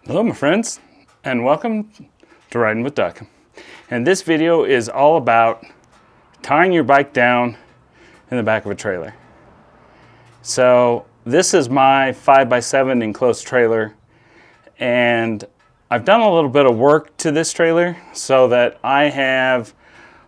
Hello my friends, and welcome to Riding with Duck. And this video is all about tying your bike down in the back of a trailer. So this is my 5x7 enclosed trailer, and I've done a little bit of work to this trailer so that I have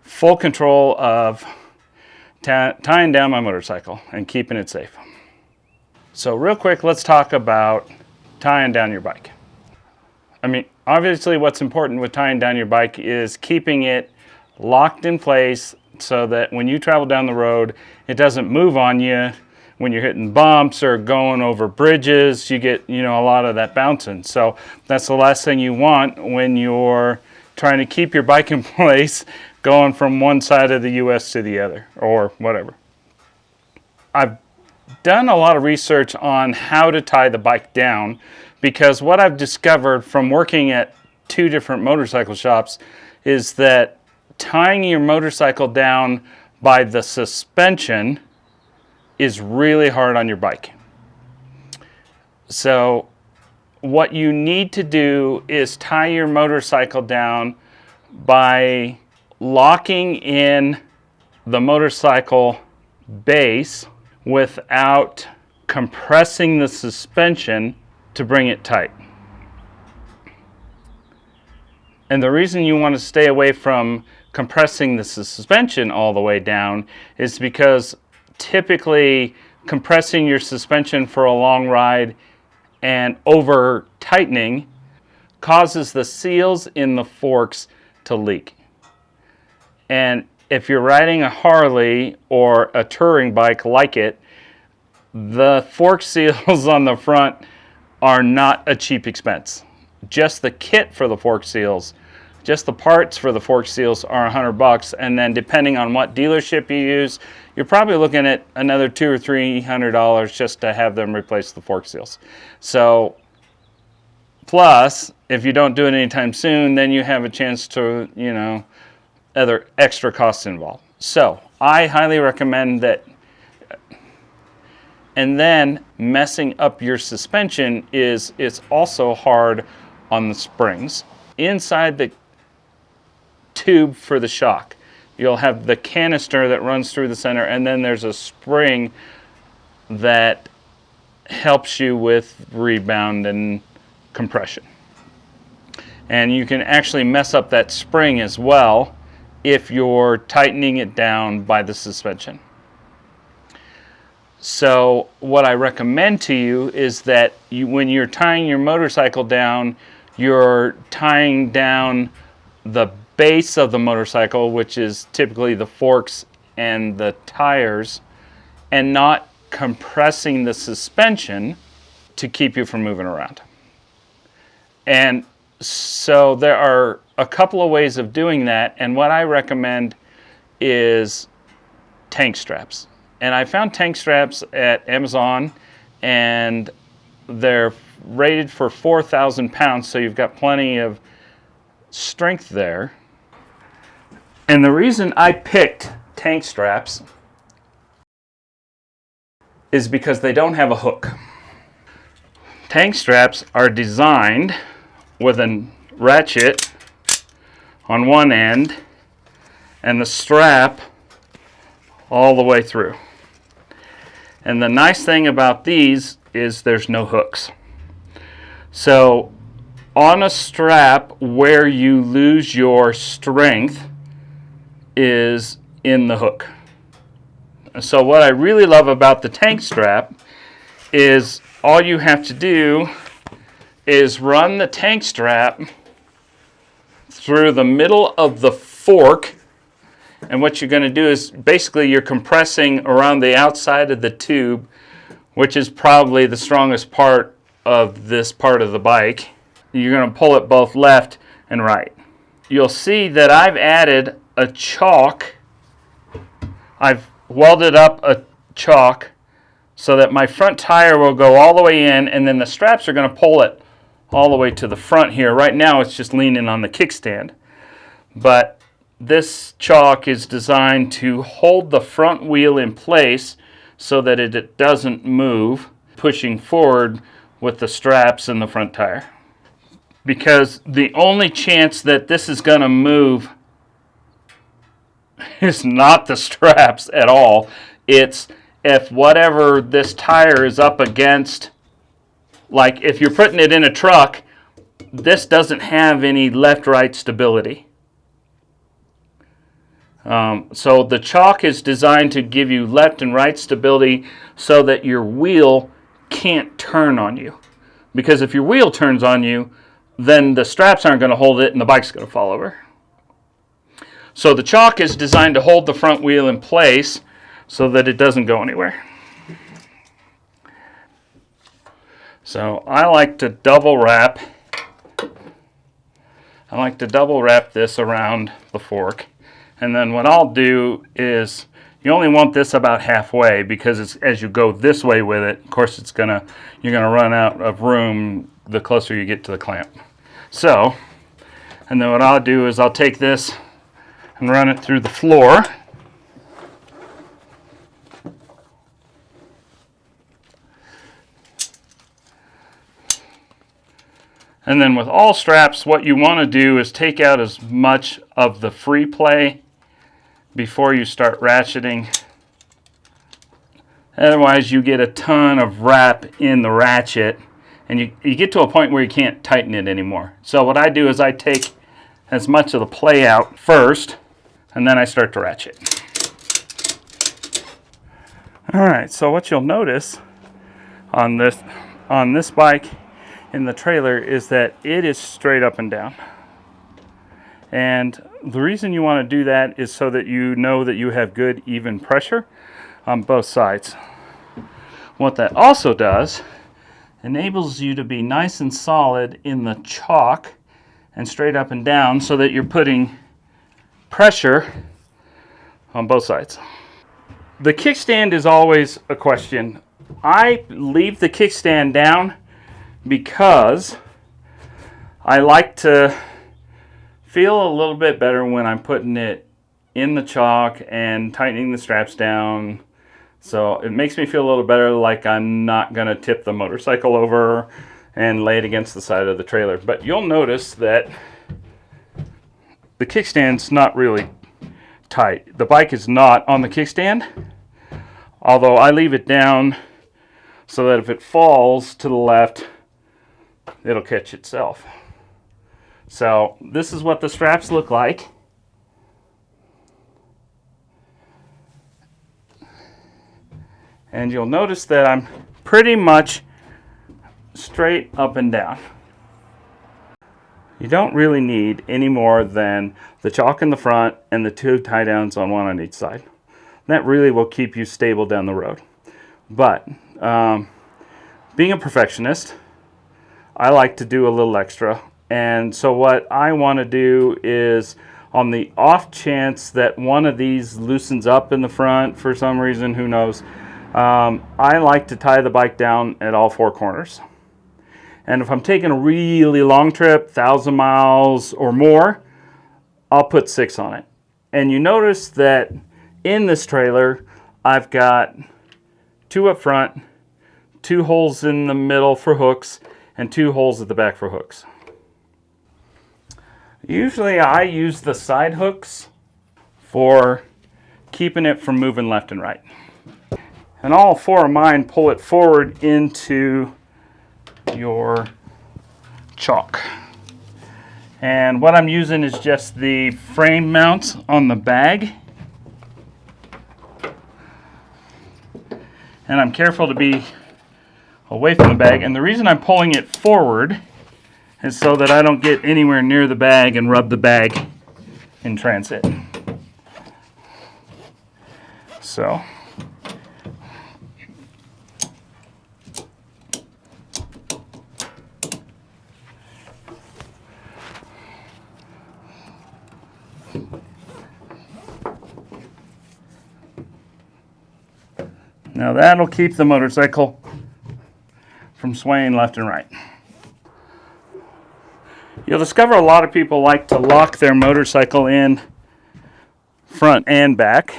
full control of tying down my motorcycle and keeping it safe. So real quick, let's talk about tying down your bike. I mean, obviously what's important with tying down your bike is keeping it locked in place so that when you travel down the road, it doesn't move on you. When you're hitting bumps or going over bridges, you get, a lot of that bouncing. So that's the last thing you want when you're trying to keep your bike in place going from one side of the US to the other or whatever. I've done a lot of research on how to tie the bike down, because what I've discovered from working at two different motorcycle shops is that tying your motorcycle down by the suspension is really hard on your bike. So what you need to do is tie your motorcycle down by locking in the motorcycle base without compressing the suspension to bring it tight. And the reason you want to stay away from compressing the suspension all the way down is because typically compressing your suspension for a long ride and over tightening causes the seals in the forks to leak. And if you're riding a Harley or a touring bike like it, the fork seals on the front are not a cheap expense. Just the kit for the fork seals, just the parts for the fork seals are $100, and then depending on what dealership you use, you're probably looking at another $200 or $300 just to have them replace the fork seals. So, plus, if you don't do it anytime soon, then you have a chance to, other extra costs involved. So, I highly recommend that. And then messing up your suspension it's also hard on the springs. Inside the tube for the shock, you'll have the canister that runs through the center, and then there's a spring that helps you with rebound and compression. And you can actually mess up that spring as well if you're tightening it down by the suspension. So what I recommend to you is that when you're tying your motorcycle down, you're tying down the base of the motorcycle, which is typically the forks and the tires, and not compressing the suspension to keep you from moving around. And so there are a couple of ways of doing that, and what I recommend is tank straps. And I found tank straps at Amazon, and they're rated for 4,000 pounds, so you've got plenty of strength there. And the reason I picked tank straps is because they don't have a hook. Tank straps are designed with a ratchet on one end and the strap all the way through. And the nice thing about these is there's no hooks. So on a strap, where you lose your strength is in the hook. So what I really love about the tank strap is all you have to do is run the tank strap through the middle of the fork. And what you're going to do is basically you're compressing around the outside of the tube, which is probably the strongest part of this part of the bike. You're going to pull it both left and right. You'll see that I've added a chalk. I've welded up a chalk so that my front tire will go all the way in, and then the straps are going to pull it all the way to the front here. Right now it's just leaning on the kickstand. But this chalk is designed to hold the front wheel in place so that it doesn't move, pushing forward with the straps and the front tire. because the only chance that this is going to move is not the straps at all. It's if whatever this tire is up against, like if you're putting it in a truck, this doesn't have any left-right stability. So the chalk is designed to give you left and right stability so that your wheel can't turn on you. Because if your wheel turns on you, then the straps aren't going to hold it and the bike's going to fall over. So the chalk is designed to hold the front wheel in place so that it doesn't go anywhere. So I like to double wrap this around the fork. And then what I'll do is, you only want this about halfway, because it's, as you go this way with it, of course you're gonna run out of room the closer you get to the clamp. So, and then what I'll do is I'll take this and run it through the floor. And then with all straps, what you want to do is take out as much of the free play before you start ratcheting. Otherwise, you get a ton of wrap in the ratchet, and you get to a point where you can't tighten it anymore. So what I do is I take as much of the play out first, and then I start to ratchet. All right, so what you'll notice on this bike in the trailer is that it is straight up and down. And the reason you want to do that is so that you know that you have good even pressure on both sides. What that also does, enables you to be nice and solid in the chalk and straight up and down so that you're putting pressure on both sides. The kickstand is always a question. I leave the kickstand down because I like to feel a little bit better when I'm putting it in the chalk and tightening the straps down. So it makes me feel a little better, like I'm not going to tip the motorcycle over and lay it against the side of the trailer. But you'll notice that the kickstand's not really tight. The bike is not on the kickstand, although I leave it down so that if it falls to the left, it'll catch itself. So this is what the straps look like. And you'll notice that I'm pretty much straight up and down. You don't really need any more than the chalk in the front and the two tie downs on one on each side. That really will keep you stable down the road. But being a perfectionist, I like to do a little extra. And so what I want to do is, on the off chance that one of these loosens up in the front for some reason, who knows, I like to tie the bike down at all four corners. And if I'm taking a really long trip, 1,000 miles or more, I'll put 6 on it. And you notice that in this trailer, I've got 2 up front, 2 holes in the middle for hooks, and 2 holes at the back for hooks. Usually I use the side hooks for keeping it from moving left and right. And all 4 of mine pull it forward into your chalk. And what I'm using is just the frame mounts on the bag. And I'm careful to be away from the bag. And the reason I'm pulling it forward is so that I don't get anywhere near the bag and rub the bag in transit. So now that'll keep the motorcycle from swaying left and right. You'll discover a lot of people like to lock their motorcycle in front and back.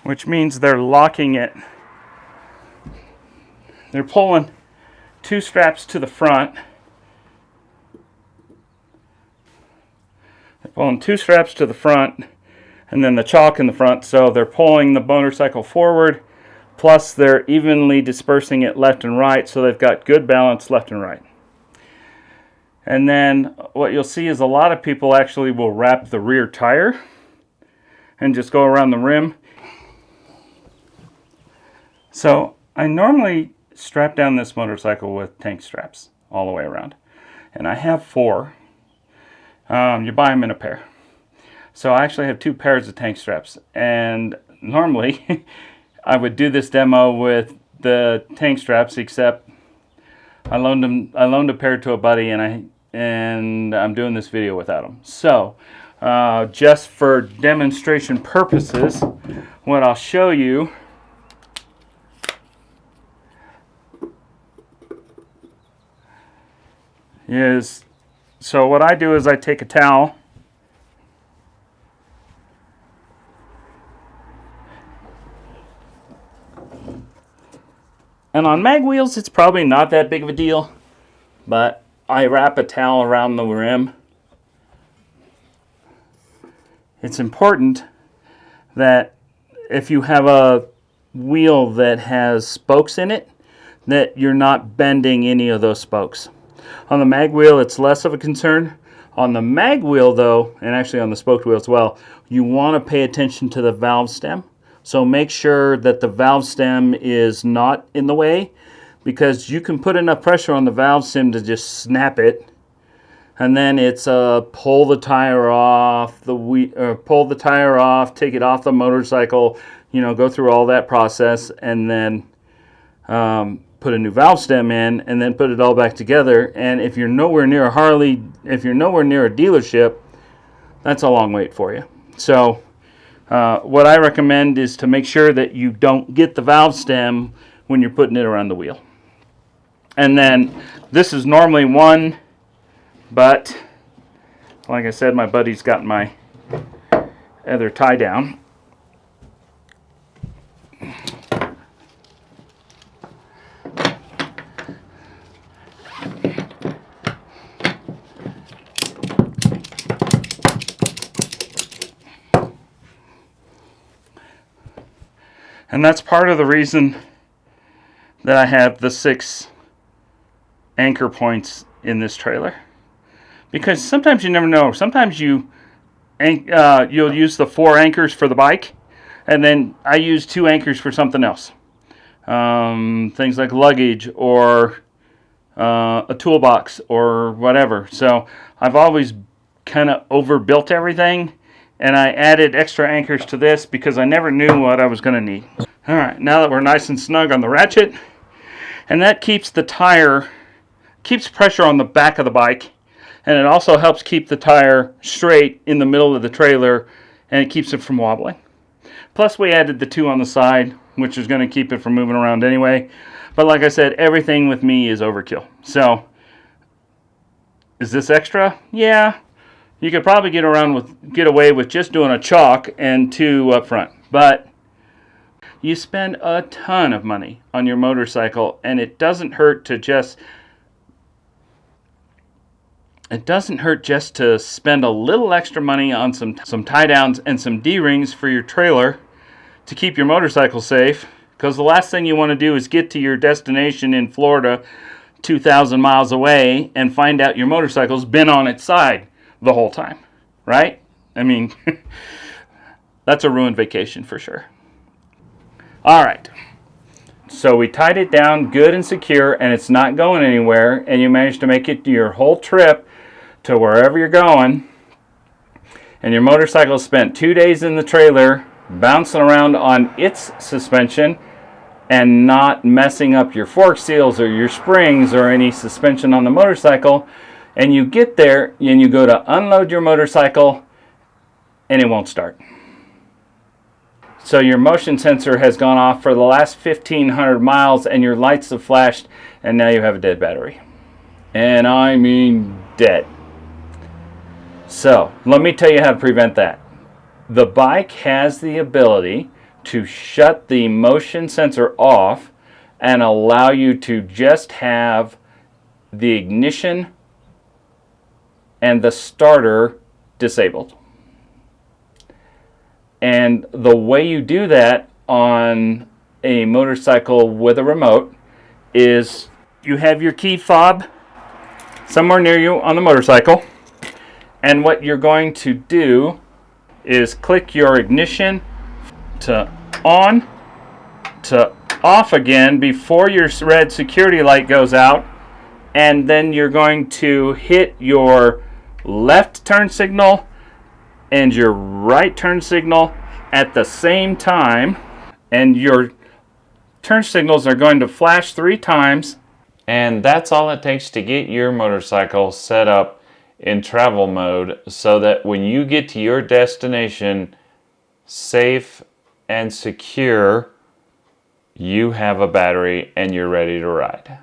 Which means they're locking it they're pulling 2 straps to the front. They're pulling 2 straps to the front and then the chalk in the front, so they're pulling the motorcycle forward, plus they're evenly dispersing it left and right, so they've got good balance left and right. And then what you'll see is a lot of people actually will wrap the rear tire and just go around the rim. So I normally strap down this motorcycle with tank straps all the way around, and I have 4. You buy them in a pair. So I actually have 2 pairs of tank straps, and normally I would do this demo with the tank straps, except I loaned a pair to a buddy, and I'm doing this video without them. So just for demonstration purposes, what I'll show you is, so what I do is I take a towel and on mag wheels it's probably not that big of a deal, but I wrap a towel around the rim. It's important that if you have a wheel that has spokes in it, that you're not bending any of those spokes. On the mag wheel, it's less of a concern. On the mag wheel, though, and actually on the spoked wheel as well, you want to pay attention to the valve stem. So make sure that the valve stem is not in the way, because you can put enough pressure on the valve stem to just snap it, and then it's pull the tire off, pull the tire off, take it off the motorcycle, go through all that process, and then put a new valve stem in, and then put it all back together. And if you're nowhere near a Harley, if you're nowhere near a dealership, that's a long wait for you. So what I recommend is to make sure that you don't get the valve stem when you're putting it around the wheel. And then this is normally 1, but like I said, my buddy's got my other tie down. And that's part of the reason that I have the 6 anchor points in this trailer. Because sometimes you never know. Sometimes you'll use the 4 anchors for the bike, and then I use 2 anchors for something else. Things like luggage or a toolbox or whatever. So I've always kind of overbuilt everything, and I added extra anchors to this because I never knew what I was going to need. All right, now that we're nice and snug on the ratchet, and that keeps the tire, keeps pressure on the back of the bike, and it also helps keep the tire straight in the middle of the trailer, and it keeps it from wobbling. Plus we added the 2 on the side, which is going to keep it from moving around anyway. But like I said, everything with me is overkill. So is this extra? Yeah. You could probably get away with just doing a chalk and 2 up front. But you spend a ton of money on your motorcycle, and it doesn't hurt just to spend a little extra money on some tie downs and some D-rings for your trailer to keep your motorcycle safe, because the last thing you want to do is get to your destination in Florida 2,000 miles away and find out your motorcycle's been on its side the whole time, right? I mean, that's a ruined vacation for sure. All right, so we tied it down good and secure, and it's not going anywhere, and you managed to make it your whole trip to wherever you're going, and your motorcycle spent 2 days in the trailer bouncing around on its suspension and not messing up your fork seals or your springs or any suspension on the motorcycle, and you get there and you go to unload your motorcycle and it won't start. So your motion sensor has gone off for the last 1,500 miles and your lights have flashed, and now you have a dead battery. And I mean dead. So let me tell you how to prevent that. The bike has the ability to shut the motion sensor off and allow you to just have the ignition and the starter disabled. And the way you do that on a motorcycle with a remote is you have your key fob somewhere near you on the motorcycle, and what you're going to do is click your ignition to on to off again before your red security light goes out, and then you're going to hit your left turn signal and your right turn signal at the same time, and your turn signals are going to flash 3 times. And that's all it takes to get your motorcycle set up in travel mode so that when you get to your destination safe and secure, you have a battery and you're ready to ride.